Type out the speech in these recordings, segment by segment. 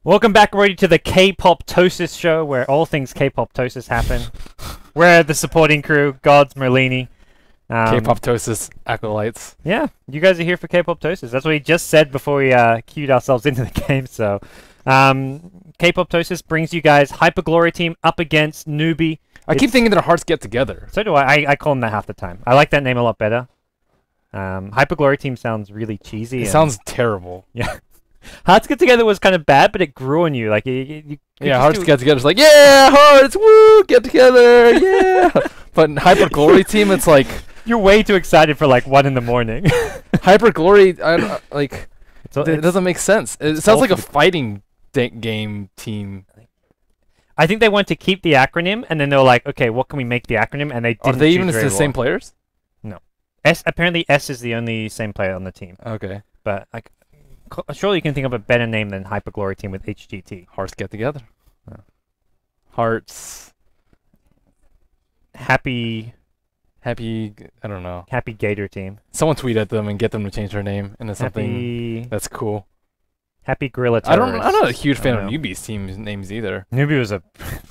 Welcome back, everybody, to the K-Pop-tosis show, where all things K-Pop-tosis happen. We're the supporting crew, Gods, Merlini. K-Pop-tosis, Acolytes. Yeah, you guys are here for K-Pop-tosis. That's what we just said before we queued ourselves into the game. So, K-Pop-tosis brings you guys Hyperglory team up against Newbee. I keep thinking their hearts get together. So do I. I call them that half the time. I like that name a lot better. Hyperglory team sounds really cheesy. It sounds terrible. Yeah. Hearts Get Together was kind of bad, but it grew on you. Like yeah, Hearts Get Together is like, yeah, hearts, woo, get together, yeah. But Hyperglory team, it's like you're way too excited for like 1 in the morning. Hyperglory, it doesn't make sense. It sounds like a fighting game team. I think they want to keep the acronym, and then they were like, okay, what can we make the acronym? And they didn't. Are they even the same players? No. Apparently S is the only same player on the team. Okay. But like, surely you can think of a better name than Hyperglory team with HGT. Hearts Get Together. Oh. Hearts. Happy, I don't know. Happy Gator team. Someone tweet at them and get them to change their name into something that's cool. Happy Gorilla Terrorists. I'm not a huge fan of Newbee's team names either. Newbee was that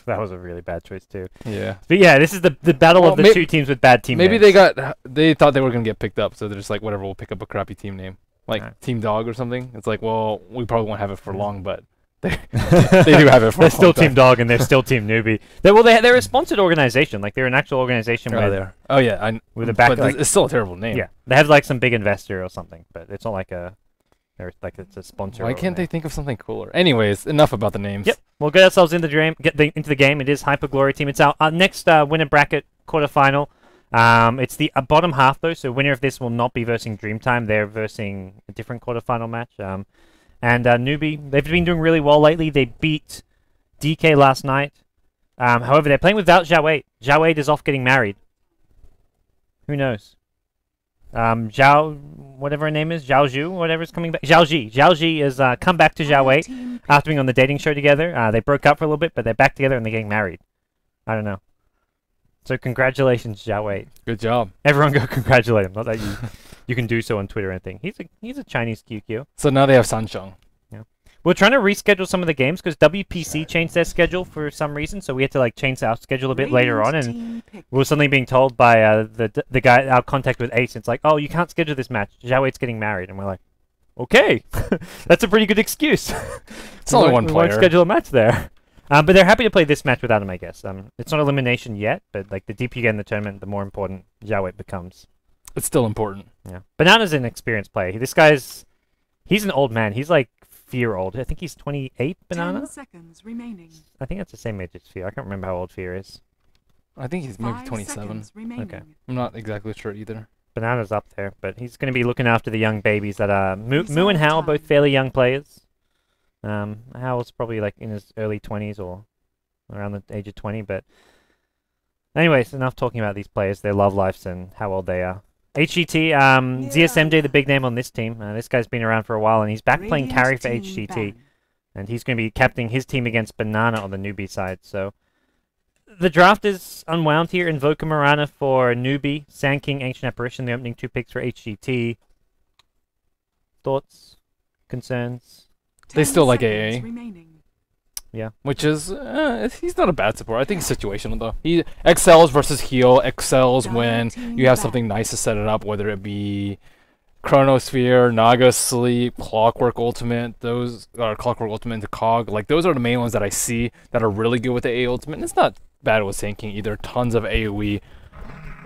was a really bad choice too. Yeah. But yeah, this is the battle of the two teams with bad team maybe names. they thought they were gonna get picked up, so they're just like, whatever, we'll pick up a crappy team name. Like Team Dog or something. It's like, well, we probably won't have it for long, but they do have it for They're still Team Dog and they're still Team Newbee. They're a sponsored organization. Like, they're an actual organization with a back. But it's still a terrible name. Yeah, they have like some big investor or something, but it's not like it's a sponsor. Why can't they think of something cooler? Anyways, enough about the names. Yep, we'll get ourselves into the game. It is Hyperglory team. It's our next winner bracket quarterfinal. It's the bottom half though, so winner of this will not be versing Dreamtime. They're versing a different quarterfinal match. And Newbee, they've been doing really well lately. They beat DK last night. However, they're playing without Zhao. Zhao is off getting married. Who knows? Zhao, whatever her name is, Zhao Zhu, whatever is coming back. Zhao Ji has come back to Zhao after being on the dating show together. They broke up for a little bit, but they're back together and they're getting married. I don't know. So congratulations, Zhao. Good job. Everyone go congratulate him. Not that you can do so on Twitter or anything. He's a Chinese QQ. So now they have Sancheng. Yeah. We're trying to reschedule some of the games because WPC changed their schedule for some reason, so we had to like change our schedule a bit later on, and we were suddenly being told by the guy, our contact with Ace, it's like, oh, you can't schedule this match. Zhao getting married, and we're like, okay, that's a pretty good excuse. It's only one player. We won't schedule a match there. But they're happy to play this match without him, I guess. It's not elimination yet, but like the deeper you get in the tournament, the more important Zhao becomes. It's still important. Yeah. Banana's an experienced player. He's an old man. He's like Fear old. I think he's 28, Banana. 10 seconds remaining. I think that's the same age as Fear. I can't remember how old Fear is. I think he's maybe 27. Okay. I'm not exactly sure either. Banana's up there, but he's going to be looking after the young babies that are... Moo and Hao are both fairly young players. Hao's probably like in his early 20s or around the age of 20, but... Anyways, enough talking about these players, their love lives and how old they are. HGT, ZSMJ, the big name on this team. This guy's been around for a while, and he's back playing carry for HGT. And he's going to be captaining his team against Banana on the Newbee side. So the draft is unwound here. Invoker Mirana for Newbee, Sand King, Ancient Apparition, the opening 2 picks for HGT. Thoughts? Concerns? They still like AA. Yeah. Which is, he's not a bad support. I think he's situational, though. He excels versus heal, excels when you have something nice to set it up, whether it be Chronosphere, Naga Sleep, Clockwork Ultimate, those are Clockwork Ultimate into Cog. Like, those are the main ones that I see that are really good with the AA Ultimate. And it's not bad with Sand King either. Tons of AoE.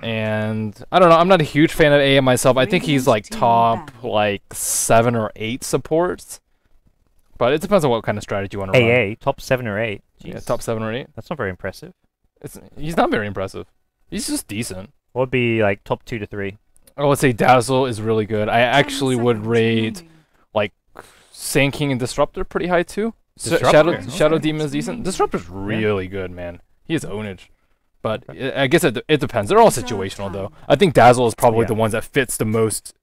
And, I don't know, I'm not a huge fan of AA myself. I think he's, like, top, 7 or 8 supports. But it depends on what kind of strategy you want to run. AA, top 7 or 8. Jeez. Yeah, top 7 or 8. That's not very impressive. He's not very impressive. He's just decent. What would be like top 2 to 3? Oh, let's say Dazzle is really good. I actually would rate like Sand King and Disruptor pretty high too. Shadow Demon is decent. Disruptor's really good, man. He has ownage. But I guess it depends. They're all situational though. I think Dazzle is probably the ones that fits the most,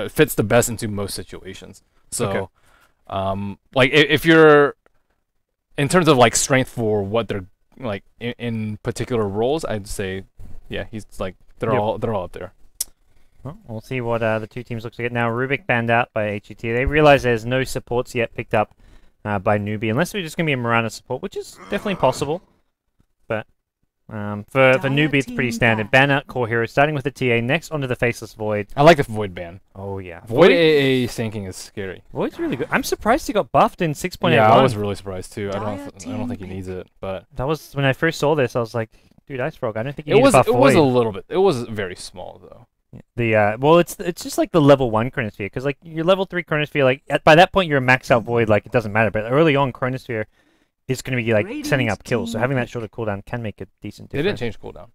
fits the best into most situations. So. Okay. Like if you're in terms of like strength for what they're like in particular roles, I'd say, yeah, he's like they're all up there. Well, we'll see what the two teams look to get now. Rubik banned out by HGT. They realize there's no supports yet picked up by Newbee, unless we're just going to be a Mirana support, which is definitely possible. But for Newbee, it's pretty standard. Ban out core heroes, starting with the TA, next onto the Faceless Void. I like the Void ban. Oh, yeah. Void AA sinking is scary. Void's really good. I'm surprised he got buffed in 6.81. Yeah, I was really surprised too. I don't think he needs it, but that was when I first saw this. I was like, dude, Ice Frog. I don't think you need to buff Void. It was a little bit. It was very small though. Well, it's just like the level 1 Chronosphere, because like your level 3 Chronosphere, like by that point you're a max out Void, like it doesn't matter. But early on, Chronosphere is going to be like sending up kills, so having that shorter cooldown can make a decent difference. They didn't change cooldown.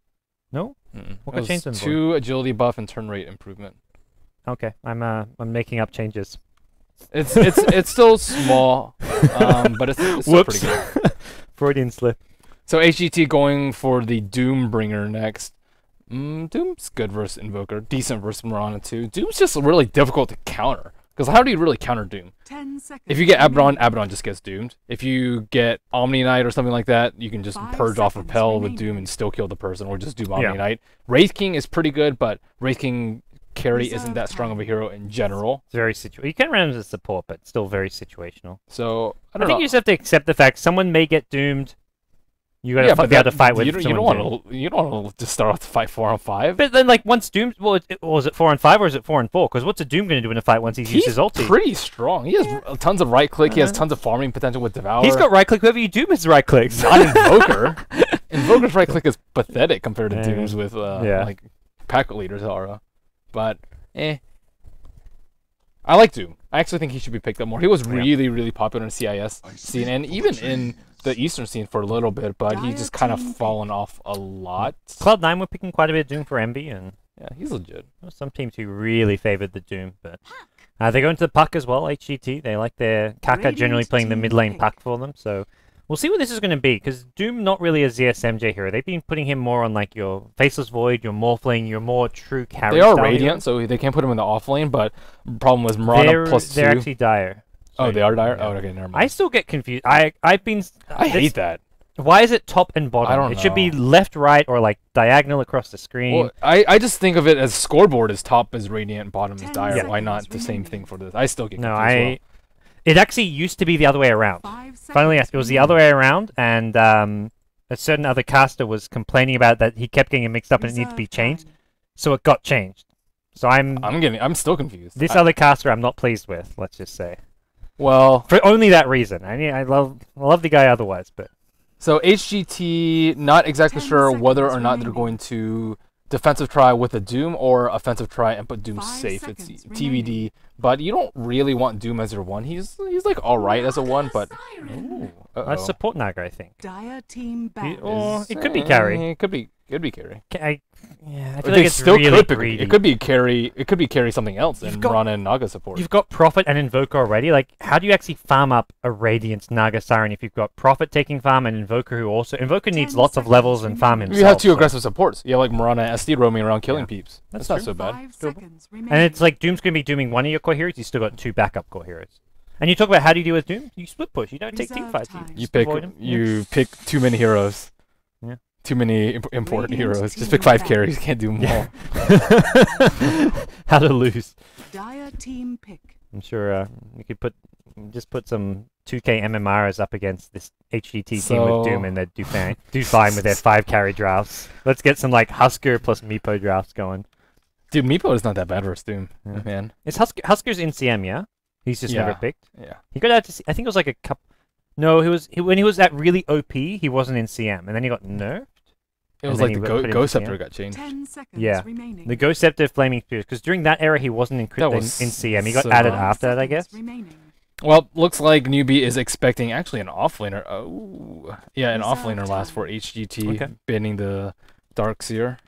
No? What could change them? 2 agility buff and turn rate improvement. Okay, I'm making up changes. It's still small, but it's still pretty good. Freudian slip. So HGT going for the Doombringer next. Doom's good versus Invoker, decent versus Mirana too. Doom's just really difficult to counter, because how do you really counter Doom? 10 seconds. If you get Abaddon, Abaddon just gets doomed. If you get Omni Knight or something like that, you can just purge off Repel with Doom and still kill the person, or just Doom Omni Knight. Wraith King is pretty good, but Wraith King carry isn't that strong of a hero in general. It's very situational. You can run him as a support, but still very situational. So I think you just have to accept the fact someone may get doomed. You gotta be able to fight with someone. You don't want to just start off the fight 4-on-5. But then, like, once Doom, was it 4-on-5 or is it 4-on-4? Because what's a Doom gonna do in a fight once he's used his ulti? He's pretty strong. He has tons of right click. He has tons of farming potential with Devour. He's got right click. Whoever you Doom is right clicks. Not Invoker. Invoker's right click is pathetic compared to Doom's with like pack leader Zara. But I like Doom. I actually think he should be picked up more. He was really popular in CIS scene and even in the Eastern scene for a little bit, but he's just kind of fallen off a lot. Cloud9 were picking quite a bit of Doom for Envy, and yeah, he's legit. There were some teams who really favored the Doom, but they go into the Puck as well, HGT. They like their Kaka generally playing the mid lane Puck for them, so we'll see what this is going to be, because Doom not really a ZSMJ hero. They've been putting him more on like your Faceless Void, your Morphling, your more true carry. They are Radiant, so they can't put him in the off lane, but the problem was Mirana +2. They're actually dire. So they are dire? Oh, okay, never mind. I still get confused. I hate that. Why is it top and bottom? I don't know. It should be left, right, or like diagonal across the screen. Well, I just think of it as scoreboard is top is Radiant, bottom is dire. Yeah. Why not the same thing for this? I still get confused. It actually used to be the other way around. Finally, it was the other way around, and a certain other caster was complaining about that he kept getting it mixed up and it needed to be changed. So it got changed. So I'm still confused. This other caster I'm not pleased with, let's just say. Well, for only that reason. I love the guy otherwise, but so HGT, not exactly sure whether or not they're going to defensive try with a Doom or offensive try and put Doom safe. It's TBD, but you don't really want Doom as your one. He's like all right as a one, but I support Naga, I think. Dire team or it could be carry. It could be carry. I feel like it's still really could greedy. It could be carry. It could be carry something else and Rana and Naga support. You've got Prophet and Invoker already. Like, how do you actually farm up a Radiant Naga Siren if you've got Prophet taking farm and Invoker who also needs lots of levels and farm himself. You have two aggressive supports. You have like Mirana and SD roaming around killing peeps. That's not so bad. And it's like Doom's gonna be dooming one of your core heroes. You still got 2 backup core heroes. And you talk about how do you deal with Doom? You split push. You don't take team fights. You pick too many heroes. Yeah. Too many important heroes. Just pick 5 carries. Can't do them all. How to lose. Dire team pick. I'm sure you could put some 2K MMRs up against this HGT team with Doom, and they'd do fine with their 5 carry drafts. Let's get some like Husker plus Meepo drafts going. Dude, Meepo is not that bad versus Doom, man. It's Husker's in CM, yeah. He's just never picked. Yeah. He got out to. I think it was like a cup. No, when he was at really OP, he wasn't in CM, and then he got nerfed. It was like the Ghost Scepter got changed. 10 seconds Yeah, remaining. the Ghost Scepter Flaming Spears, because during that era he wasn't in CM. He got added after that, I guess. Well, looks like Newbee is expecting actually an offlaner. Oh, yeah, an offlaner last for HGT, banning the Darkseer.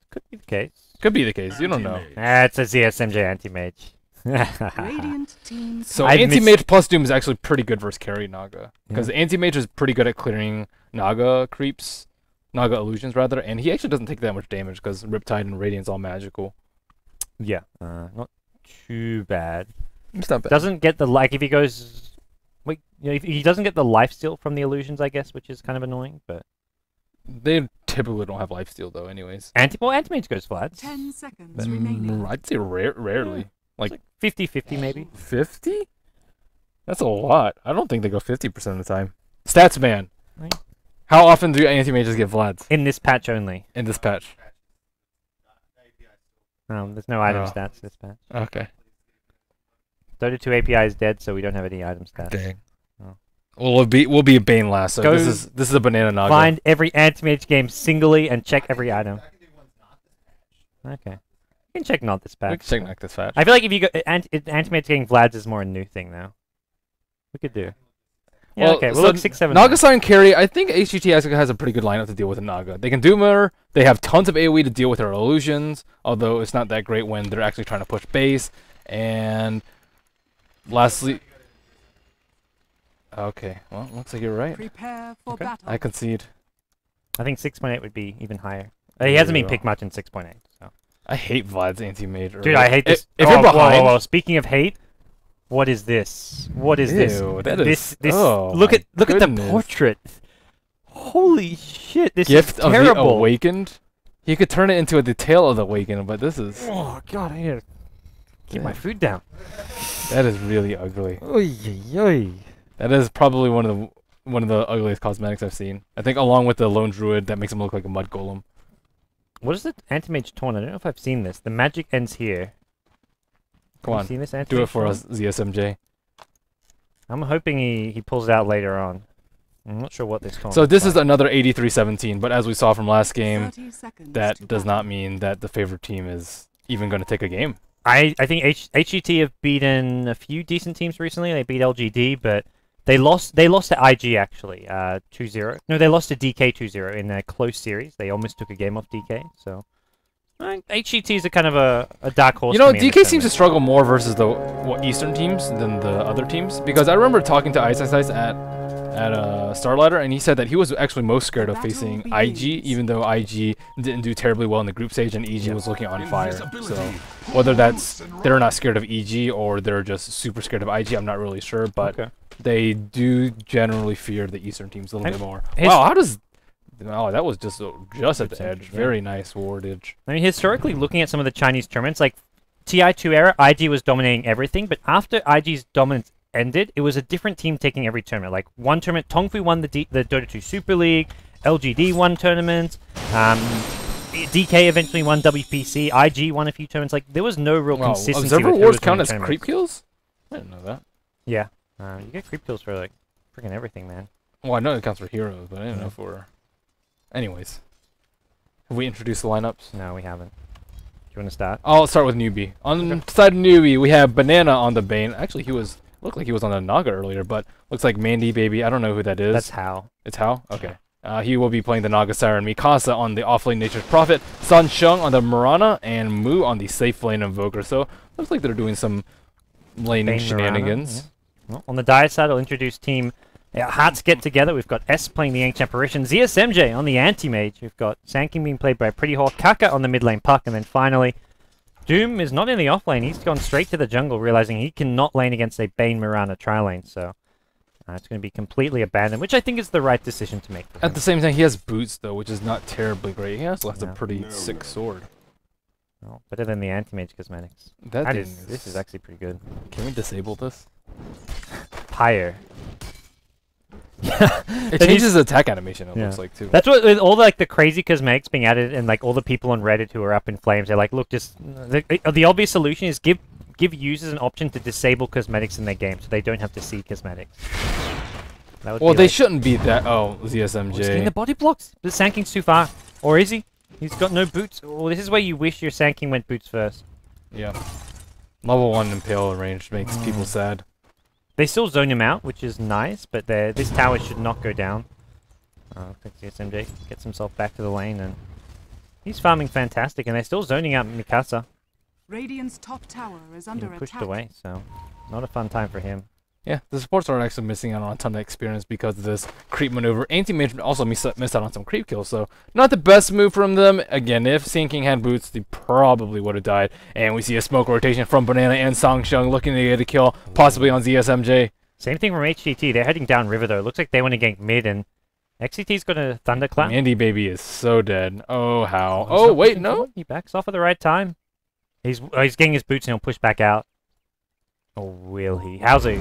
Could be the case. Could be the case. You don't know. It's a ZSMJ anti-mage. So anti-mage plus Doom is actually pretty good versus carry Naga, because anti-mage is pretty good at clearing Naga creeps, Naga illusions rather, and he actually doesn't take that much damage because Riptide and Radiant's all magical. Yeah, not too bad. It's not bad. Doesn't get the if he goes, if he doesn't get the lifesteal from the illusions, I guess, which is kind of annoying, but they typically don't have lifesteal though, anyways. Anti-mage goes flat. 10 seconds remaining. I'd say rarely. Like 50-50 maybe. 50? That's a lot. I don't think they go 50% of the time. Stats man. Right. How often do anti-mages get Vlads? In this patch only. In this patch. There's no item Oh. stats this patch. Okay. Dota 2 API is dead, so we don't have any item stats. Dang. Oh. Well, we'll be a Bane last. So Go this is a banana Naga. Find every anti-mage game singly and check every item. Okay. You can check not this We patch. can check back this patch. I feel like if you go anti-mage getting Vlad's is more a new thing now. We could do. Yeah, Well, okay. We'll so look 6, 7. Naga Sign carry. I think HGT actually has a pretty good lineup to deal with a Naga. They can Doomer. They have tons of AoE to deal with their illusions, although it's not that great when they're actually trying to push base. And lastly, okay. Well, looks like you're right. Prepare for Okay. battle. I concede. I think 6.8 would be even higher. He hasn't been Yeah. picked much in 6.8. So. I hate Vlad's anti-mage. Dude, I hate this. If Oh, you're whoa, behind, whoa, whoa. Speaking of hate, what is this? What is this? Ew, that this, is- oh look my at the goodness. portrait. Holy shit! This Gift is of the terrible. Awakened. You could turn it into the Tale of the Awakened, but this is Oh god, I gotta keep my Yeah. food down. that is really ugly. Oy, oy. That is probably one of the ugliest cosmetics I've seen. I think along with the Lone Druid that makes him look like a mud golem. What is it? Anti-mage taunt. I don't know if I've seen this. The magic ends here. Come Have on, you seen this do anti-mage it for taunt? us, ZSMJ. I'm hoping he pulls it out later on. I'm not sure what this taunt. So this looks is another 83-17, but as we saw from last game, 30 seconds that to does battle. not mean that the favorite team is even going to take a game. I think HGT have beaten a few decent teams recently. They beat LGD, but they lost to IG actually, 2-0. No, they lost to DK 2-0 in a close series. They almost took a game off DK. So HGT is a kind of a dark horse. You know, for me in DK this seems to tournament. struggle more versus the Eastern teams than the other teams, because I remember talking to Ice at Starlighter, and he said that he was actually most scared of Battle facing begins. IG, even though IG didn't do terribly well in the group stage and EG was looking on fire. So whether that's they're not scared of EG or they're just super scared of IG, I'm not really sure, but Okay. they do generally fear the Eastern teams a little bit more. his- Wow, how does... Oh, that was just at the edge. Yeah. Very nice wardage. I mean, historically, looking at some of the Chinese tournaments, like TI2 era, IG was dominating everything, but after IG's dominance ended, it was a different team taking every tournament. Like one tournament, Tongfu won the Dota 2 Super League, LGD won tournaments, DK eventually won WPC, IG won a few tournaments. Like there was no real Wow, consistency. Observer with who Wars was count winning as tournaments. creep kills? I didn't know that. Yeah, you get creep kills for like freaking everything, man. Well, I know it counts for heroes, but I didn't know for... Anyways. Have we introduced the lineups? No, we haven't. Do you want to start? I'll start with Newbee. On the side of Newbee, we have Banana on the Bane. Actually, looked like he was on the Naga earlier, but looks like Mandy Baby. I don't know who that is. That's how. It's How? Okay. He will be playing the Naga Siren, Mikasa on the offlane Nature's Prophet, Sun Sheng on the Marana, and Mu on the safe lane Invoker. So, looks like they're doing some laning Bane Mirana, shenanigans. yeah. Well, on the Dire side, I'll introduce team Hearts Get Together. We've got S playing the Ancient Apparition, ZSMJ on the Anti-Mage. We've got Sanking being played by Pretty Hawk, Kaka on the mid lane Puck, and then finally, Doom is not in the off lane. He's gone straight to the jungle, realizing he cannot lane against a Bane Mirana tri-lane, so it's going to be completely abandoned, which I think is the right decision to make. For him. At the same time, he has boots, though, which is not terribly great. He also has a No. pretty sick sword. Well, better than the Anti-Mage cosmetics. That This is actually pretty good. Can we disable this? Pyre. It Then changes the attack animation, it Yeah. looks like, too. That's what with all like the crazy cosmetics being added, and like all the people on Reddit who are up in flames. They're like, look, just the obvious solution is give users an option to disable cosmetics in their game, so they don't have to see cosmetics. That would Well, be they like, shouldn't be that... Oh, he's getting ZSMJ. the body blocks. The Sanking's too far, or is he? He's got no boots. Well, this is where you wish your Sanking went boots first. Yeah. Level 1 Impale range makes people sad. They still zone him out, which is nice, but this tower should not go down. I think SMJ gets himself back to the lane, and he's farming fantastic, and they're still zoning out Mikasa. Radiant's top tower is under Getting pushed attack. away, so not a fun time for him. Yeah, the supports are actually missing out on a ton of experience because of this creep maneuver. Anti-Mage also missed out on some creep kills, so not the best move from them. Again, if Sinking had boots, they probably would have died. And we see a smoke rotation from Banana and Song Sheng looking to get a kill, possibly on ZSMJ. Same thing from HGT. They're heading down river, though. Looks like they want to gank mid, and XCT's got a thunderclap. Andy Baby is so dead. Oh, how? He's Oh, not wait, pushing no? forward. He backs off at the right time. He's getting his boots, and he'll push back out. Or will he? How's he?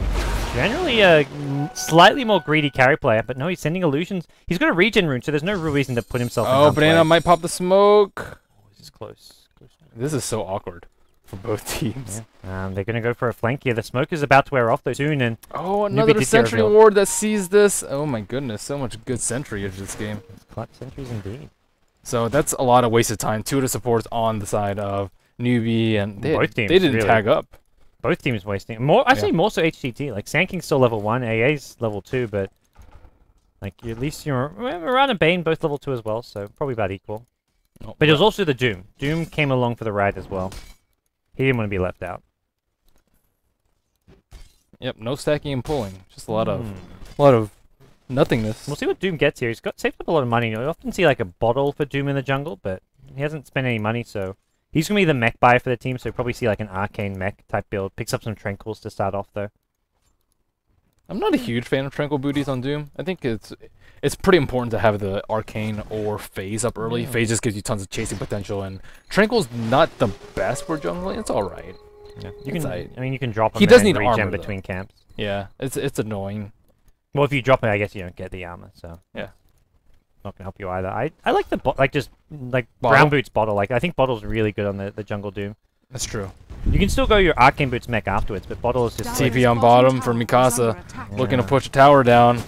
Generally a slightly more greedy carry player, but no, he's sending illusions. He's got a regen rune, so there's no real reason to put himself in harm's Banana way. might pop the smoke. Oh, this is close. This is so awkward for both teams. Yeah. They're going to go for a flank here. The smoke is about to wear off though soon, and oh, another did sentry get revealed. ward that sees this. Oh my goodness, so much good sentry into this game. clutch sentries indeed. So that's a lot of wasted time. Two of the supports on the side of Newbee, and Both teams, they didn't really. tag up. Both teams wasting more. Actually, more so HGT. Like Sanking's still level 1, AA's level 2, but like at least Mirana and Bane both level 2 as well, so probably about equal. Oh, But it was also the Doom. Doom came along for the ride as well. He didn't want to be left out. Yep, no stacking and pulling. Just a lot of nothingness. We'll see what Doom gets here. He's got saved up a lot of money. You often see like a bottle for Doom in the jungle, but he hasn't spent any money, so he's going to be the mech buyer for the team, so you'll probably see like an arcane mech type build. Picks up some tranquils to start off though. I'm not a huge fan of tranquil booties on Doom. I think it's pretty important to have the arcane or phase up early. Phase just gives you tons of chasing potential, and tranquil's not the best for jungling. It's all right. Yeah. You can, I mean, you can drop him He does and need regen armor, between camps. Yeah, it's annoying. Well, if you drop it, I guess you don't get the armor, so Yeah. not gonna help you either. I like the just Bottle? brown boots bottle. Like I think bottle's really good on the jungle Doom. That's true. You can still go your arcane boots mech afterwards, but bottle is just TP on bottom for Mikasa, looking to push a tower down.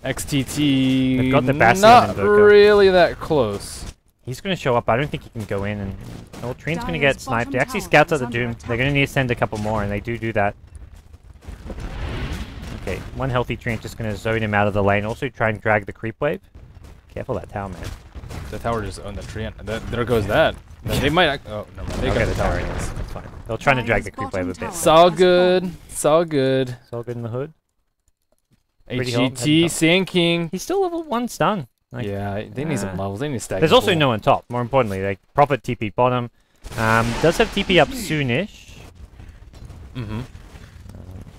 XTT They've got the Bastion not and Invoker. really that close. He's going to show up. I don't think he can go in, and well, Treen's going to get sniped. He actually scouts out the Doom. They're going to need to send a couple more, and they do that. Okay, one healthy Treen just going to zone him out of the lane. Also try and drag the creep wave. Careful that tower, man. The tower just owned the tree. There goes that. They might. Oh no, they got the tower. That's fine. They're trying to drag the creep wave a bit. It's all good. It's all good. It's all good in the hood. Pretty HGT, Sand King. He's still level 1 stun. Like, Yeah, they need some levels. They need to stack. there's also no one top. More importantly, like proper TP bottom. Does have TP up soonish. Mm-hmm.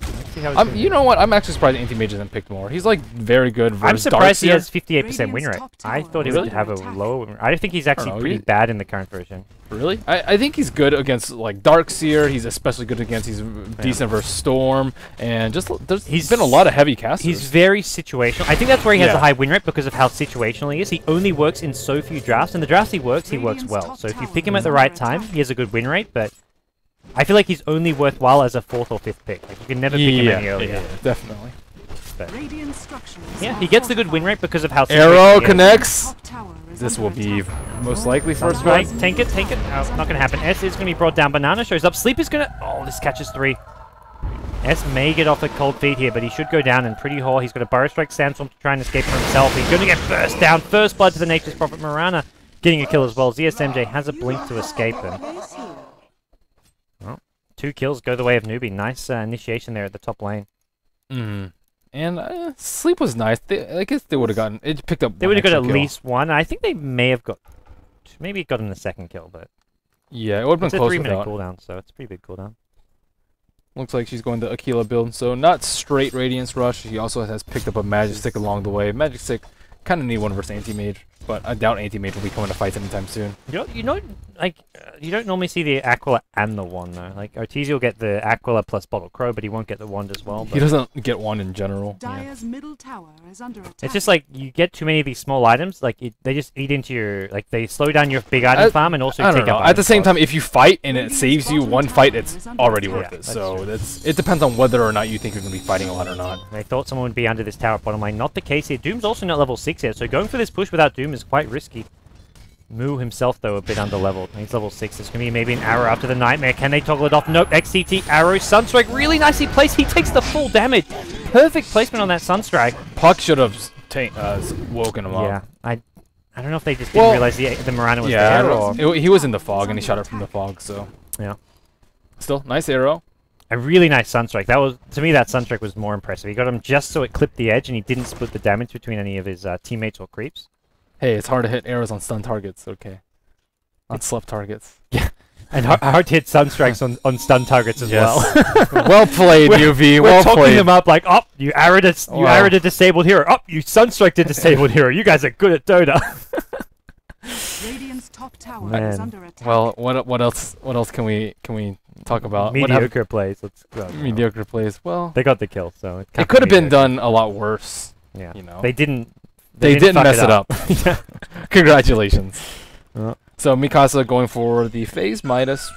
Let's see how it's You know what? I'm actually surprised Anti-Mage hasn't picked more. He's like very good versus I'm surprised he Darkseer. has 58% win rate. Radiant's top I tower thought he is would under have a attack. lower win rate. I think he's actually know, pretty he- bad in the current version. Really? I think he's good against like Darkseer. He's especially good against. He's decent versus Storm, and just he's been a lot of heavy casters. He's very situational. I think that's where he has Yeah. a high win rate because of how situational he is. He only works in so few drafts, and the drafts he works well. So if you pick him at the right time, he has a good win rate, but I feel like he's only worthwhile as a 4th or 5th pick. Like you can never pick him any earlier. Yeah, definitely. Radiant structures Yeah, are he gets the good win fortified. rate because of how Arrow situational he is. connects. Top tower is This under will be attack. most likely first Right, strike. tank it. Oh, not gonna happen. S is gonna be brought down. Banana shows up. Sleep is gonna. Oh, this catches 3. S may get off the cold feet here, but he should go down in pretty whole. He's got a Burrow Strike Sandstorm to try and escape for himself. He's gonna get burst down. First blood to the Nature's Prophet Mirana, getting a kill as well. ZSMJ has a blink to escape him. Well, 2 kills go the way of Newbee. Nice initiation there at the top lane. Mm. And Sleep was nice. I guess they would have gotten. It picked up. They one would have got extra at kill. least 1. I think they may have got. Maybe got him the 2nd kill, but Yeah, it would have it's been a close 3-minute without. cooldown, so it's a pretty big cooldown. Looks like she's going the Aquila build, so not straight Radiance Rush. She also has picked up a Magic Stick along the way. Magic Stick, kind of need one versus Anti-Mage, but I doubt Anti-Mage will be coming to fights anytime soon. You don't normally see the Aquila and the wand though. Like Arteezy will get the Aquila plus Bottle Crow, but he won't get the wand as well. He But doesn't get one in general. Dire's middle tower is under attack. it's just like you get too many of these small items. Like they just eat into your they slow down your big item farm and also I take don't know. up. At the item same slots. time, if you fight and it saves you one fight, it's already worth Yeah, it. that's So true. it depends on whether or not you think you're going to be fighting a lot or not. They thought someone would be under this tower at bottom lane. Not the case here. Doom's also not level 6 yet, so going for this push without Doom is quite risky. Moo himself, though, a bit under-leveled. He's level 6. It's going to be maybe an arrow after the Nightmare. Can they toggle it off? Nope. XTT, arrow, Sunstrike. Really nicely placed. He takes the full damage. Perfect placement on that Sunstrike. Puck should have woken him Yeah. up. I don't know if they just didn't realize the Mirana was Yeah, there, or... he was in the fog and he shot it from the fog, so. Yeah. Still, nice arrow. A really nice Sunstrike. That was, to me, that Sunstrike was more impressive. He got him just so it clipped the edge, and he didn't split the damage between any of his teammates or creeps. Hey, it's hard to hit arrows on stun targets, okay. On slept targets. Yeah. And hard to hit Sunstrikes on stun targets as well. Well played, UV. We're Well talking played. them up like, oh, you arrowed a disabled hero. Oh, you Sunstriked a disabled hero. You guys are good at Dota. Radiant's top tower Man. is under attack. Well, what else can we talk about mediocre plays. Let's go. Mediocre plays. Well, they got the kill, so it could have been done a lot worse. Yeah, you know, they didn't. They didn't mess it up. Congratulations. Oh. So Mikasa going for the phase Midas.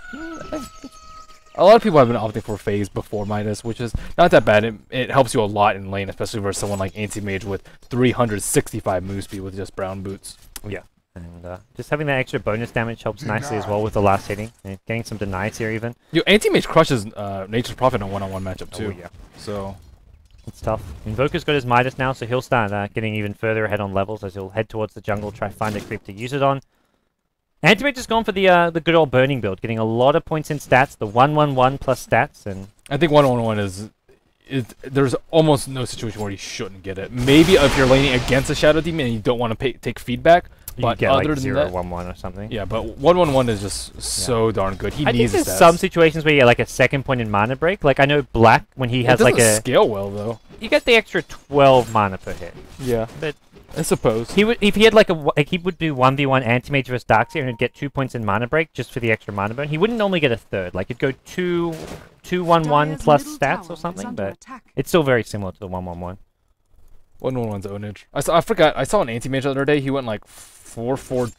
A lot of people have been opting for phase before Midas, which is not that bad. It helps you a lot in lane, especially versus someone like Anti-Mage with 365 move speed with just brown boots. Yeah. And just having that extra bonus damage helps nicely as well with the last hitting. And getting some denies here even. Anti-Mage crushes Nature's Prophet in a one-on-one matchup too. Oh, yeah. So it's tough. Invoker's got his Midas now, so he'll start getting even further ahead on levels as he'll head towards the jungle, try to find a creep to use it on. Anti-Mage has gone for the good old burning build, getting a lot of points in stats, the 1-1-1 plus stats, and I think 1-1-1 is there's almost no situation where you shouldn't get it. Maybe if you're laning against a Shadow Demon and you don't want to take feedback, but get other like than 0-1-1 or something. Yeah, but 1-1-1 is just so darn good. He I needs think the there's stats. some situations where you get like a second point in mana break. Like I know Black, when he has like a scale well though. You get the extra 12 mana per hit. Yeah, but I suppose he would, if he had like he would do 1v1 Anti-Mage versus Darkseer and he'd get 2 points in mana break just for the extra mana burn. He wouldn't normally get a third. Like it'd go 2-1-1 plus stats or something, but it's still very similar to the 1-1-1. 1-1-1's ownage. I forgot. I saw an Anti-Mage the other day. He went like 1-4-2,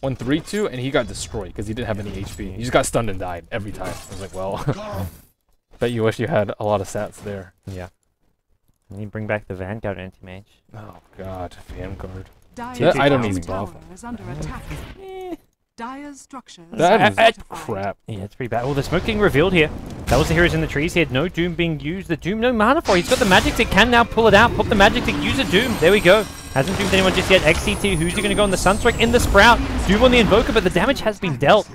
1-3-2, and he got destroyed because he didn't have any HP. He just got stunned and died every time. I was like, well, bet you wish you had a lot of stats there. Yeah. And you bring back the Vanguard Anti-Mage. Oh god, Vanguard. That item needs buff. Dire's structures. That is crap. Yeah, it's pretty bad. Oh, the smoke getting revealed here. That was the heroes in the trees. He had no Doom being used. The Doom, no mana for. He's got the magic that can now pull it out. Pop the magic to use a Doom. There we go. Hasn't doomed anyone just yet. XCT, who's he going to go on the Sunstrike in the Sprout? Doom on the Invoker, but the damage has been dealt.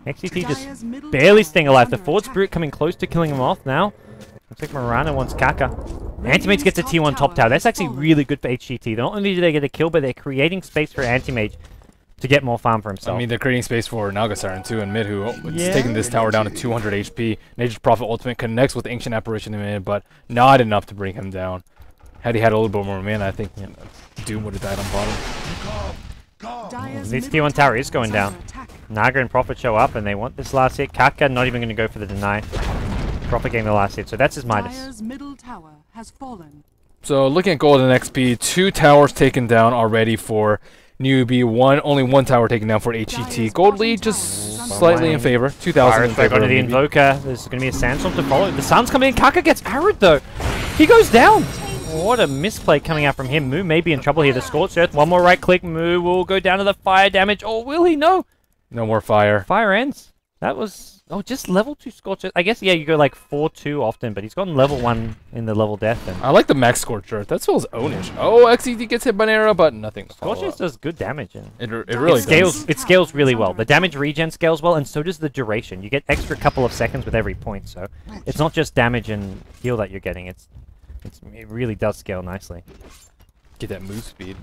XCT just barely staying alive. The Forward Spirit coming close to killing him off now. Looks like Mirana wants Kaka. Anti-Mage gets a T1 top tower. That's actually really good for HGT. Not only do they get a kill, but they're creating space for Anti-Mage to get more farm for himself. I mean, they're creating space for Naga Siren too in mid, who is taking this tower down to 200 HP. Nature's Prophet ultimate connects with Ancient Apparition in mid, but not enough to bring him down. Had he had a little bit more mana, I think Doom would have died on bottom. This T1 tower is going down. Naga and Prophet show up, and they want this last hit. Kaka not even going to go for the deny. Prophet getting the last hit, so that's his Midas. Dire's middle tower has fallen. So looking at golden XP, 2 towers taken down already for Newbee. Only one tower taken down for HGT. Gold lead just slightly in favor. 2,000 in favor. Going to the Invoker. There's going to be a Sandstorm to follow. The Sun's coming in. Kaka gets arrowed though. He goes down. What a misplay coming out from him. Moo may be in trouble here. The Scorched Earth. One more right click. Moo will go down to the fire damage. Or will he? No. No more fire. Fire ends. That was... Oh, just level 2 Scorched Earth. I guess, yeah, you go like 4-2 often, but he's gone level 1 in the level death. And I like the max Scorched Earth. That feels ownish. Oh, XCT gets hit by an arrow, but nothing. Scorched Earth does good damage. And it really scales. It scales really well. The damage regen scales well, and so does the duration. You get extra couple of seconds with every point, so it's not just damage and heal that you're getting. It really does scale nicely. Get that move speed.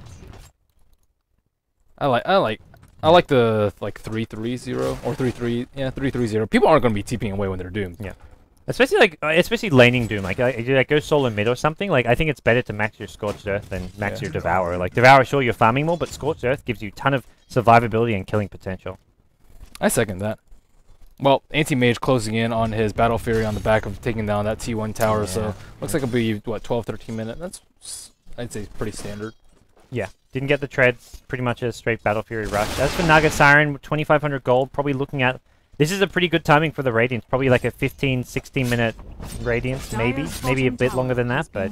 I like the 3-3-0 or 3-3, yeah, 3-3-0. People aren't going to be TPing away when they're doomed. Yeah, especially laning Doom. Like go solo mid or something. Like I think it's better to max your Scorched Earth than max your Devour. Like Devour, sure you're farming more, but Scorched Earth gives you a ton of survivability and killing potential. I second that. Well, Anti-Mage closing in on his Battle Fury on the back of taking down that T1 tower, so looks like it'll be what 12-13 minutes. That's I'd say pretty standard. Yeah. Didn't get the treads, pretty much a straight Battle Fury rush. As for Naga Siren, 2,500 gold, probably looking at... This is a pretty good timing for the Radiance, probably like a 15-16 minute Radiance, maybe a bit longer than that, but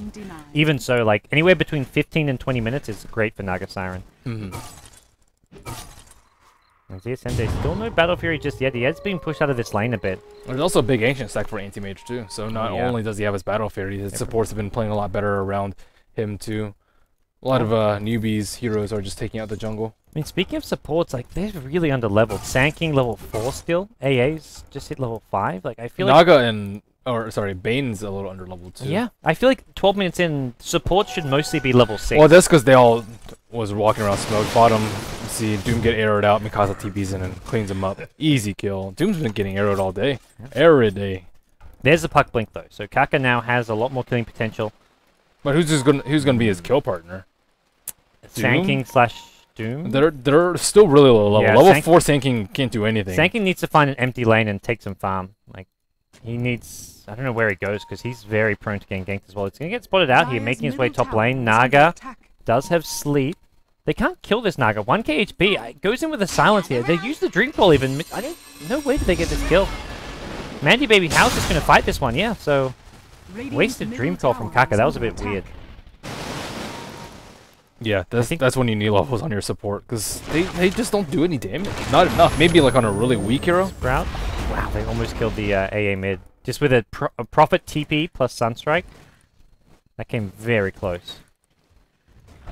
even so, like anywhere between 15 and 20 minutes is great for Naga Siren. And ZSMD, still no Battle Fury just yet. He has been pushed out of this lane a bit. There's also a big Ancient stack for Anti-Mage too, so not only does he have his Battle Fury, his supports have been playing a lot better around him too. A lot of Newbee's heroes are just taking out the jungle. I mean, speaking of supports, like, they're really under-leveled. Sanking level 4 still. AA's just hit level 5. Like, I feel Naga and... Or, sorry, Bane's a little under-leveled, too. Yeah. I feel like 12 minutes in, support should mostly be level 6. Well, that's because they all was walking around smoke. Bottom, see Doom get arrowed out. Mikasa TP's in and cleans him up. Easy kill. Doom's been getting arrowed all day. Every day. There's the puck blink, though. So Kaka now has a lot more killing potential. But who's gonna be his kill partner? Sanking slash Doom. They're still really low level. Yeah, Level 4 Sanking can't do anything. Sanking needs to find an empty lane and take some farm. Like, he needs... I don't know where he goes, because he's very prone to getting ganked as well. It's going to get spotted out here, making his way top lane. Naga does have sleep. They can't kill this Naga. 1k HP. Goes in with a silence here. They use the Dreamfall even. I don't... No way did they get this kill. Mandy Baby, how's just going to fight this one? Yeah, so... Wasted Dreamfall from Kaka. That was a bit weird. Yeah, that's when you need levels on your support, because they just don't do any damage. Not enough. Maybe like on a really weak hero. Sprout. Wow, they almost killed the AA mid. Just with a Prophet TP plus Sunstrike. That came very close.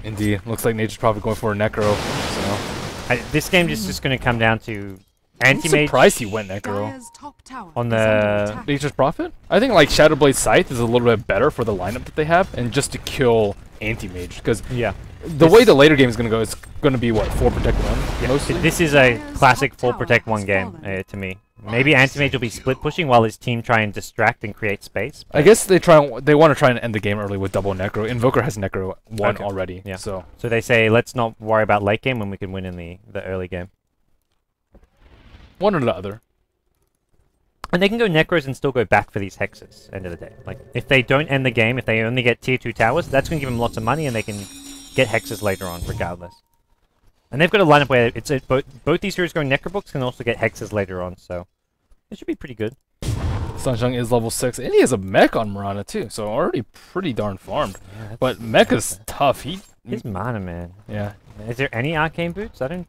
Indeed. Looks like Nature's Prophet going for a Necro. So. This game is just going to come down to I'm Anti-Mage. surprised he went Necro. On the... Nature's Prophet? I think like Shadowblade Scythe is a little bit better for the lineup that they have, and just to kill Anti-Mage, because yeah, the way the later game is going to go, it's going to be what, 4 protect 1? Yeah. This is a classic 4 protect 1 game to me. Maybe Anti-Mage will be split pushing while his team try and distract and create space. I guess they want to try and end the game early with double Necro. Invoker has Necro 1 already. Yeah. So they say let's not worry about late game when we can win in the early game. One or the other. And they can go Necros and still go back for these Hexes, end of the day. Like, if they don't end the game, if they only get tier 2 towers, that's going to give them lots of money and they can get Hexes later on, regardless. And they've got a lineup where it's both these heroes going Necrobooks can also get Hexes later on, so it should be pretty good. Sunshine is level 6, and he has a mech on Mirana too, so already pretty darn farmed. Yeah, but mech is tough. His mana, man. Yeah. Is there any Arcane Boots? I don't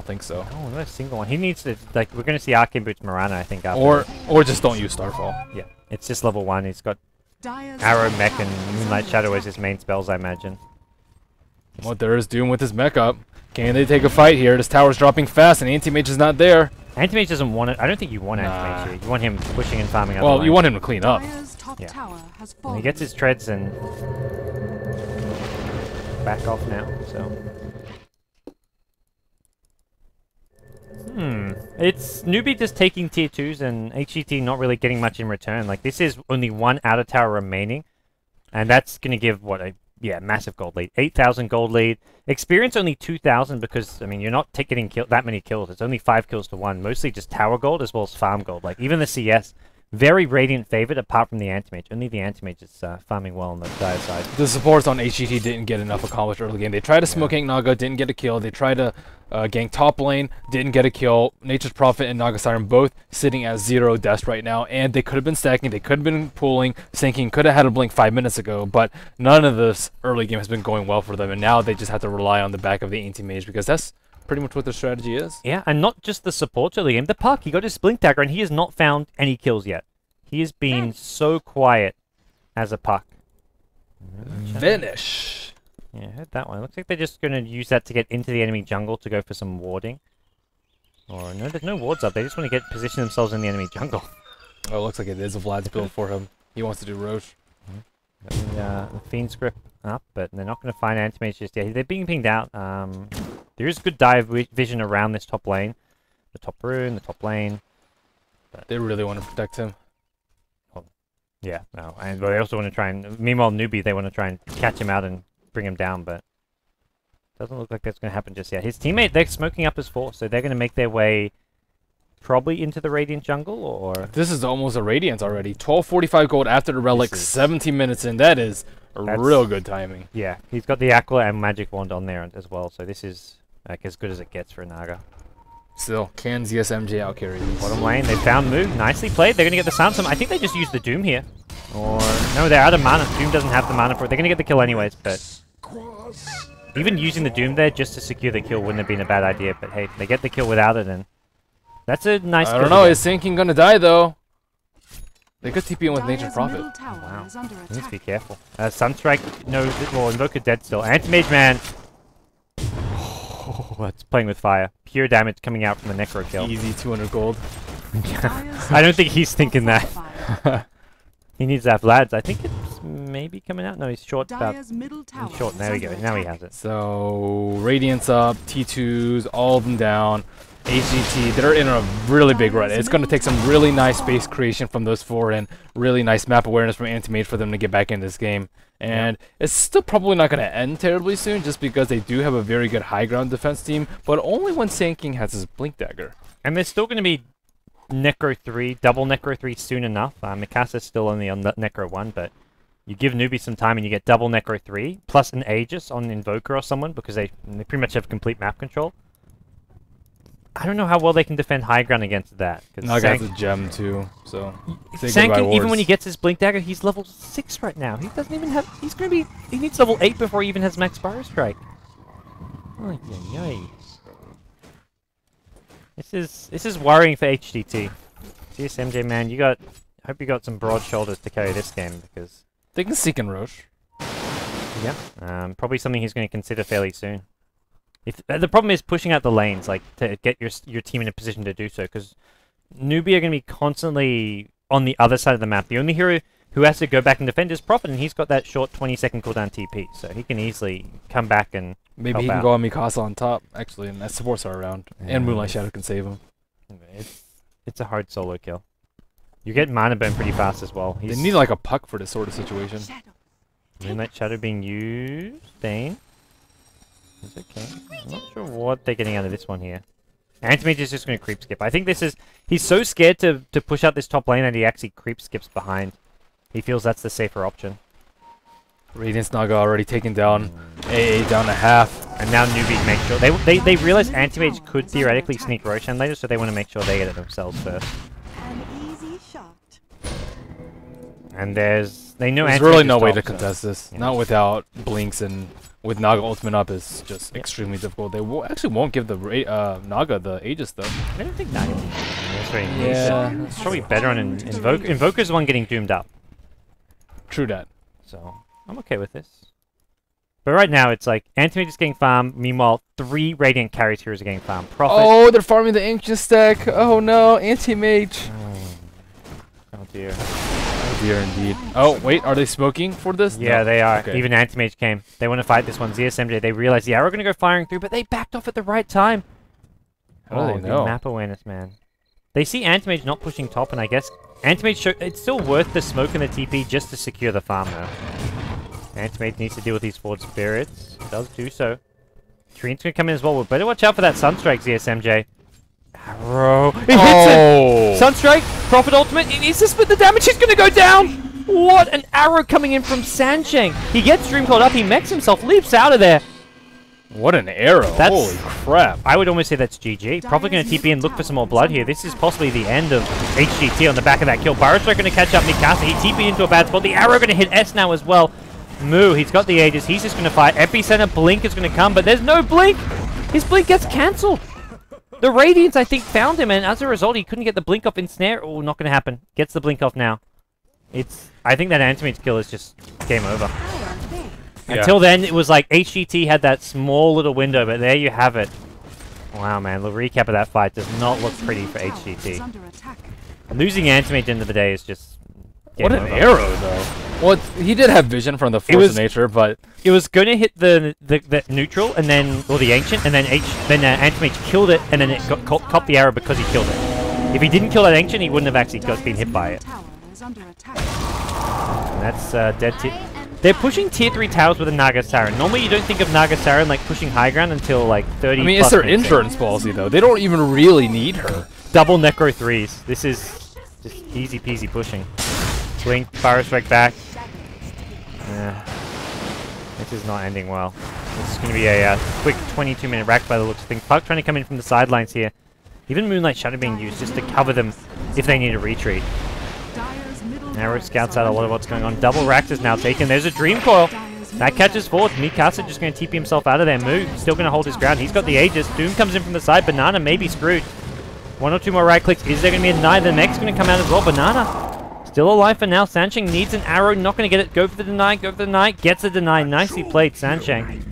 think so. Oh, not a single one. He needs to, like, we're going to see Arcane Boots Mirana, I think, after. Or just don't use Starfall. Yeah, it's just level 1. He's got Arrow, Mech, and Moonlight Shadow as his main spells, I imagine. What there is Doom with his mech up. Can they take a fight here? This tower's dropping fast, and Anti-Mage is not there. Anti-Mage doesn't want it. I don't think you want Anti-Mage here. You want him pushing and farming other Well, lines. you want him to clean up. Yeah. And he gets his treads and back off now, so... It's Newbee just taking tier 2s and HGT not really getting much in return. Like, this is only 1 outer tower remaining. And that's going to give, what, a massive gold lead. 8,000 gold lead. Experience only 2,000 because, I mean, you're not getting that many kills. It's only 5 kills to 1. Mostly just tower gold as well as farm gold. Like, even the CS, very Radiant favored apart from the Anti-Mage. Only the Anti-Mage is farming well on the dire side. The supports on HGT didn't get enough accomplished early game. They tried to smoke gank Naga, didn't get a kill. They tried to gank top lane, didn't get a kill. Nature's Prophet and Naga Siren both sitting at 0 deaths right now, and they could have been stacking, they could have been pulling, sinking, could have had a blink 5 minutes ago, but none of this early game has been going well for them, and now they just have to rely on the back of the Anti-Mage, because that's pretty much what their strategy is. Yeah, and not just the supports early game. The Puck, he got his Blink Dagger, and he has not found any kills yet. He has been so quiet as a Puck. Vanish! Yeah, heard that one. Looks like they're just going to use that to get into the enemy jungle to go for some warding. Or, no, there's no wards up. They just want to position themselves in the enemy jungle. Oh, it looks like it is a Vlad's build for him. He wants to do Roche. The Fiend script up, but they're not going to find Anti-Mage just yet. They're being pinged out. There is good dive vision around this top lane. The top rune, the top lane. But they really want to protect him. Yeah, no, and they also want to try and... Meanwhile, Newbee, they want to try and catch him out and bring him down, but... Doesn't look like that's going to happen just yet. His teammate, they're smoking up his force, so they're going to make their way probably into the Radiant jungle, or... This is almost a Radiance already. 1245 gold after the Relic, 17 minutes in. That's real good timing. Yeah, he's got the Aqua and Magic Wand on there as well, so this is like as good as it gets for Naga. Still, can ZSMJ out carry these? Bottom lane, they found Moog. Nicely played. They're going to get the Sandstorm. I think they just used the Doom here. Or... No, they're out of mana. Doom doesn't have the mana for it. They're going to get the kill anyways, but... Even using the Doom there just to secure the kill wouldn't have been a bad idea, but hey, they get the kill without it, and... That's a nice kill. I don't know, is Sinking going to die, though? They could TP in with Nature's Prophet. Wow. You need to be careful. Sunstrike, no, well, Invoker dead still. Anti-Mage, man! Oh, that's playing with fire. Pure damage coming out from the Necro kill. Easy 200 gold. I don't think he's thinking that. He needs to have Vlads. I think it's maybe coming out. No, he's short. He's short. There we go. Now he has it. So, Radiance up, T2s, all of them down. HGT, they're in a really big run. It's going to take some really nice space creation from those four and really nice map awareness from Anti-Mage for them to get back in this game. And it's still probably not going to end terribly soon just because they do have a very good high ground defense team, but only when Sand King has his Blink Dagger. And there's still going to be Necro 3, double Necro 3 soon enough. Mikasa's still only on Necro 1, but you give Newbee some time and you get double Necro 3, plus an Aegis on Invoker or someone because they pretty much have complete map control. I don't know how well they can defend high ground against that. Naga has a gem too, so... Sankin, even when he gets his Blink Dagger, he's level 6 right now. He doesn't even have... He's going to be... He needs level 8 before he even has max Fire Strike. Ay, ay, ay. This is worrying for HGT. GSMJ, man, you got... I hope you got some broad shoulders to carry this game, because... They can Seek and Roche. Yeah, probably something he's going to consider fairly soon. If the problem is pushing out the lanes, like, to get your team in a position to do so, because Newbee are going to be constantly on the other side of the map. The only hero who has to go back and defend is Prophet, and he's got that short 20-second cooldown TP, so he can easily come back and maybe he can go on Mikasa on top, actually, and that supports are around. Yeah, and Moonlight Shadow can save him. It's a hard solo kill. You get mana burn pretty fast as well. They need like a puck for this sort of situation. Moonlight Shadow being used. Dane. It's okay. I'm not sure what they're getting out of this one here. Anti-Mage is just going to creep skip. I think this is... He's so scared to push out this top lane that he actually creep skips behind. He feels that's the safer option. Radiance Naga already taken down. AA down to half. And now Newbee make sure... They realize Anti-Mage could theoretically sneak Roshan later, so they want to make sure they get it themselves first. An easy shot. And there's really no way to contest this. Yeah. Not without Blinks, and with Naga ultimate up is just extremely difficult. They actually won't give the Naga the Aegis though. I don't think Naga it's probably better on Invoker. Invoker's the one getting doomed up. True that. So I'm okay with this. But right now it's like Anti-Mage is getting farmed, meanwhile 3 Radiant carries heroes are getting farmed. Prophet. Oh, they're farming the Ancient stack. Oh no, Anti-Mage. Oh dear. Oh dear indeed. Oh wait, are they smoking for this? Yeah, no. they are. Okay. Even Anti-Mage came. They want to fight this one. ZSMJ, they realize the arrow going to go firing through, but they backed off at the right time. How do they know? The map awareness, man. They see Anti-Mage not pushing top, and I guess Anti-Mage, it's still worth the smoke and the TP just to secure the farm, though. Anti-Mage needs to deal with these Forward Spirits. It does do so. Treen's going to come in as well. We better watch out for that Sunstrike, ZSMJ. Arrow. It hits it! Sunstrike, Prophet ultimate. It needs to split the damage. He's going to go down! What an arrow coming in from Sansheng. He gets Dream Cold up. He mechs himself, leaps out of there. What an arrow. Holy crap. I would almost say that's GG. Probably going to TP and look for some more blood here. This is possibly the end of HGT on the back of that kill. Barrowstrike going to catch up Mikasa. He TP'd into a bad spot. The arrow going to hit S now as well. Moo, he's got the Aegis. He's just going to fight. Epicenter Blink is going to come, but there's no Blink. His Blink gets cancelled. The Radiance, I think, found him, and as a result, he couldn't get the Blink off in Snare. Oh, not going to happen. Gets the Blink off now. I think that Anti-Mage kill is just game over. Yeah. Until then, it was like HGT had that small little window, but there you have it. Wow, man. The recap of that fight does not look pretty for HGT. Losing Anti-Mage at the end of the day is just game over. What an arrow, though. Well, he did have vision from the Force of Nature, but... It was going to hit the neutral, and then... Or the Ancient, and then Anti-Mage killed it, and then it copped the arrow because he killed it. If he didn't kill that Ancient, he wouldn't have actually been hit by it. And that's dead tier. They're pushing tier 3 towers with a Naga Siren. Normally you don't think of Naga Siren like pushing high ground until like 30 I mean, it's their insurance policy though. They don't even really need her. Double Necro 3s. This is just easy peasy pushing. Blink, Fire Strike back. This is not ending well. This is going to be a quick 22-minute rack by the looks of things. Puck trying to come in from the sidelines here. Even Moonlight Shadow being used just to cover them if they need a retreat. Arrow scouts out a lot of what's going on. Double Rax is now taken. There's a Dream Coil. That catches forward. Mikasa just going to TP himself out of there. Moo still going to hold his ground. He's got the Aegis. Doom comes in from the side. Banana may be screwed. 1 or 2 more right clicks. Is there going to be a deny? The mech's going to come out as well. Banana still alive for now. Sansheng needs an arrow. Not going to get it. Go for the deny. Go for the deny. Gets the deny. Nicely played, Sansheng.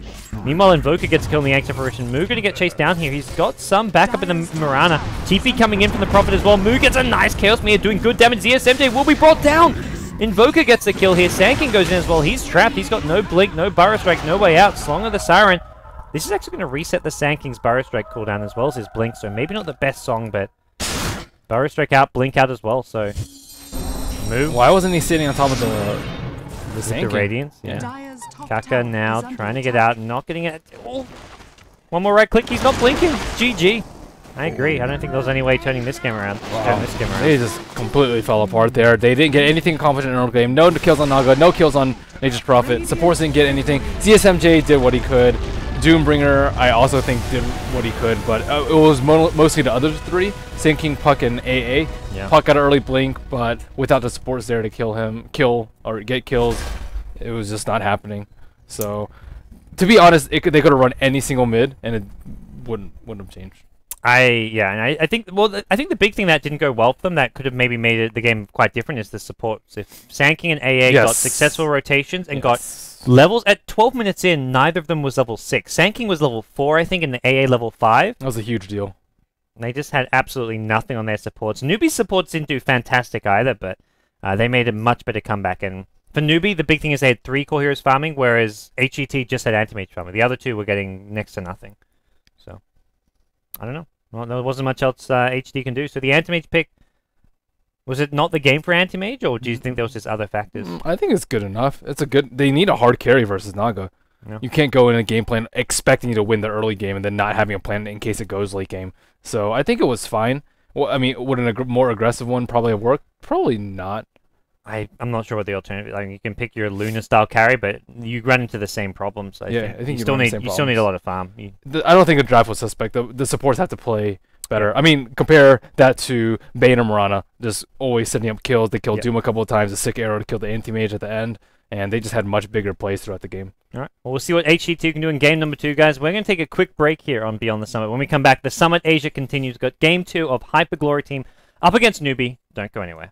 Meanwhile, Invoker gets killed in the Ancient Apparition. Moo going to get chased down here. He's got some backup in the Mirana. TP coming in from the Prophet as well. Moo gets a nice Chaos Meteor doing good damage. ZSMJ will be brought down. Invoker gets the kill here. Sankin goes in as well. He's trapped. He's got no Blink, no Burrow Strike, no way out. Slong of the Siren. This is actually going to reset the Sand King's Burrow Strike cooldown as well as his Blink, so maybe not the best song, but Burrow Strike out, Blink out as well, so move. Why wasn't he sitting on top of the Sand King? The Radiance, yeah. Dyer's top Kaka tower now is under trying to get attack. out, not getting it. Oh. One more right click, he's not blinking. GG. I agree. I don't think there was any way turning this game around. Wow. This game around. They just completely fell apart there. They didn't get anything accomplished in the early game. No kills on Naga, no kills on Nature's Prophet. Supports didn't get anything. ZSMJ did what he could. Doombringer, I also think, did what he could, but it was mostly the other three. Sand King, Puck, and AA. Yeah. Puck got an early blink, but without the supports there to get kills, it was just not happening. So, to be honest, they could have run any single mid, and it wouldn't have changed. I think the big thing that didn't go well for them that could have maybe made the game quite different is the supports. If Sand King and AA got successful rotations and got levels at 12 minutes in, neither of them was level 6. Sand King was level 4, I think, and the AA level 5. That was a huge deal. They just had absolutely nothing on their supports. Newbee's supports didn't do fantastic either, but they made a much better comeback. And for Newbee, the big thing is they had 3 core heroes farming, whereas HGT just had anti-mage farming. The other 2 were getting next to nothing. So, I don't know. Well, there wasn't much else HD can do. So the anti-mage pick, was it not the game for anti-mage, or do you think there was just other factors? I think it's good enough. They need a hard carry versus Naga. Yeah. You can't go in a game plan expecting you to win the early game and then not having a plan in case it goes late game. So I think it was fine. Well, I mean, would a more aggressive one probably have worked? Probably not. I'm not sure what the alternative is. Like, you can pick your Luna style carry, but you run into the same problems. I think you still need a lot of farm. I don't think the draft was suspect. The supports have to play better. I mean, compare that to Bane and Mirana, just always setting up kills. They killed Doom a couple of times, a sick arrow to kill the anti-mage at the end, and they just had much bigger plays throughout the game. All right. Well, we'll see what HG2 can do in game number 2, guys. We're going to take a quick break here on Beyond the Summit. When we come back, the Summit Asia continues. We've got game 2 of Hyper Glory Team up against Newbee. Don't go anywhere.